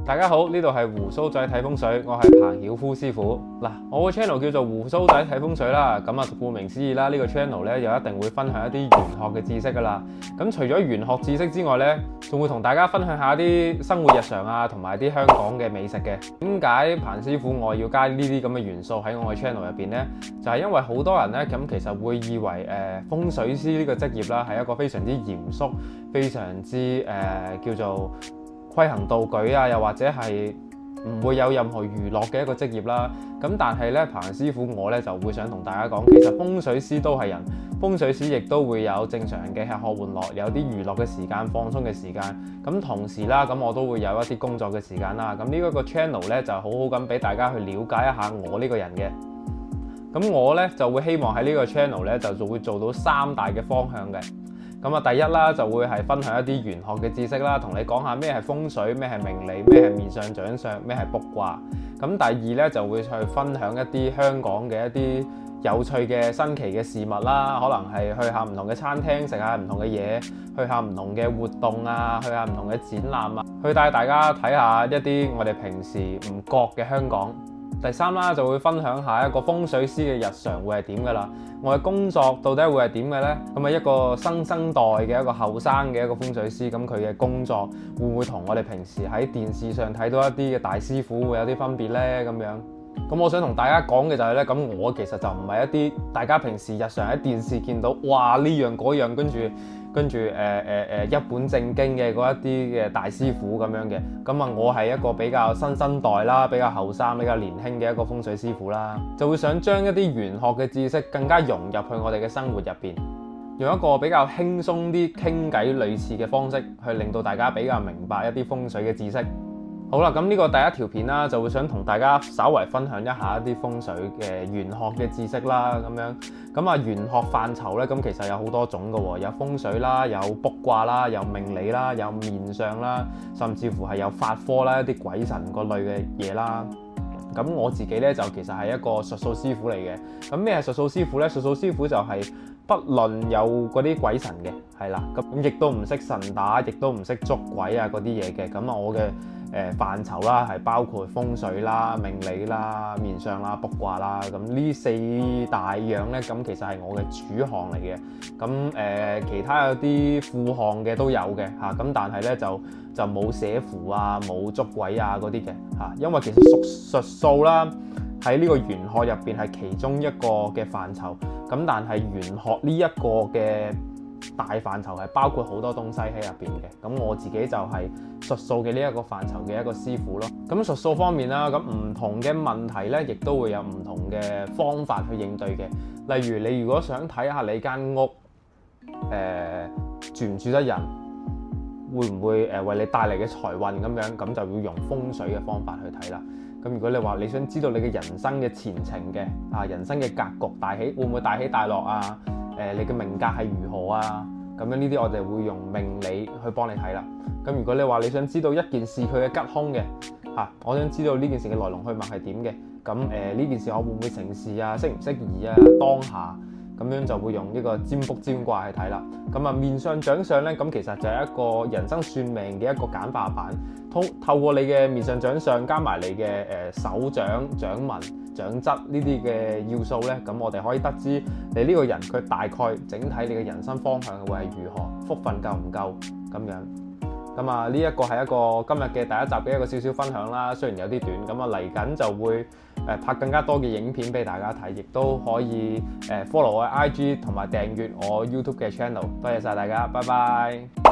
大家好，呢度係胡鬚仔睇風水，我係彭曉夫師傅。嗱，我個 channel 叫做胡鬚仔睇風水啦。咁啊，顧名思義啦，呢個 channel 咧又一定會分享一啲玄學嘅知識噶啦。咁除咗玄學知識之外咧，仲會同大家分享下啲生活日常啊，同埋啲香港嘅美食嘅。點解彭師傅我要加呢啲咁嘅元素喺我嘅 channel 入邊咧？就係因為好多人咧，咁其實會以為風水師呢個職業啦，係一個非常之嚴肅、非常之叫做規行蹈矩啊，又或者係唔會有任何娛樂嘅一個職業啦。咁但係咧，彭師傅我咧就會想同大家講，其實風水師都係人，風水師亦都會有正常人嘅吃喝玩樂，有啲娛樂嘅時間、放鬆嘅時間。咁同時啦，咁我都會有一啲工作嘅時間啦。咁呢一個 channel 咧就好好咁俾大家去了解一下我呢個人嘅。咁我咧就會希望喺呢個 channel 咧就會做到3大嘅方向嘅。咁啊，第一啦，就會係分享一啲玄學嘅知識啦，同你講下咩係風水，咩係命理，咩係面相掌相，咩係卜卦。咁第二咧，就會去分享一啲香港嘅一啲有趣嘅新奇嘅事物啦，可能係去下唔同嘅餐廳食下唔同嘅嘢，去下唔同嘅活動啊，去下唔同嘅展覽啊，去帶大家睇下一啲我哋平時唔覺嘅香港。第三啦，就會分享下一個風水師嘅日常會係點㗎啦。我嘅工作到底會係點嘅呢？咁啊，一個新生代嘅一個後生嘅一個風水師，咁佢嘅工作會唔會同我哋平時喺電視上睇到一啲嘅大師傅會有啲分別呢？咁樣，咁我想同大家講嘅就係呢，咁我其實就唔係一啲大家平時日常喺電視見到，哇呢樣嗰樣，跟住一本正經嘅嗰一啲嘅大師傅咁樣嘅。咁啊，我係一個比較新生代啦，比較後生、比較年輕嘅一個風水師傅啦，就會想將一啲玄學嘅知識更加融入去我哋嘅生活入邊，用一個比較輕鬆啲傾偈類似嘅方式，去令到大家比較明白一啲風水嘅知識。好啦，咁呢個第一條片啦，就會想同大家稍為分享一下一啲風水嘅玄學嘅知識啦，咁樣。咁啊，玄學範疇咧，咁其實有好多種嘅喎，有風水啦，有卜卦啦，有命理啦，有面相啦，甚至乎係有法科啦，一啲鬼神嗰類嘅嘢啦。咁我自己咧就其實係一個術數師傅嚟嘅。咁咩係術數師傅咧？術數師傅就係不論有嗰啲鬼神嘅，係啦，咁亦都唔識神打，亦都唔識捉鬼啊嗰啲嘢嘅。咁啊，我嘅範疇啦，係包括風水啦、命理啦、面相啦、卜卦啦，咁呢4大樣咧，咁其實係我嘅主項嚟嘅。咁其他有啲副項嘅都有嘅嚇，咁但係咧就冇寫符啊、冇捉鬼啊嗰啲嘅嚇，因為其實術數啦喺呢個玄學入邊係其中一個嘅範疇，咁但係玄學呢一個嘅大範疇係包括好多東西喺入邊嘅。咁我自己就係術數嘅呢一個範疇嘅一個師傅咯。咁術數方面啦，咁唔同嘅問題咧，亦都會有唔同嘅方法去應對嘅。例如你如果想睇下你間屋住唔住得人，會唔會為你帶嚟嘅財運咁樣，咁就要用風水嘅方法去睇啦。咁如果你話你想知道你嘅人生嘅前程嘅人生嘅格局大起會唔會大起大落啊？你嘅命格係如何啊？咁樣呢啲我哋會用命理去幫你睇啦。咁如果你話你想知道一件事佢嘅吉凶嘅我想知道呢件事嘅來龍去脈係點嘅，咁呢件事我會唔會成事啊？適唔適宜啊？當下咁樣就會用呢個占卜占卦去睇啦。咁啊，面相掌相咧，咁其實就係一個人生算命嘅一個簡化版。透過你嘅面相掌相加埋你嘅手掌、掌紋、長質呢啲嘅要素咧，咁我哋可以得知你呢個人佢大概整體你嘅人生方向會係如何，福分夠唔夠咁樣。咁啊，呢一個係一個今日嘅第一集嘅一個少少分享啦，雖然有啲短，咁啊嚟緊就會拍更加多嘅影片俾大家睇，亦都可以follow 我嘅 IG 同埋訂閱我 YouTube 嘅 channel。多謝晒大家，拜拜。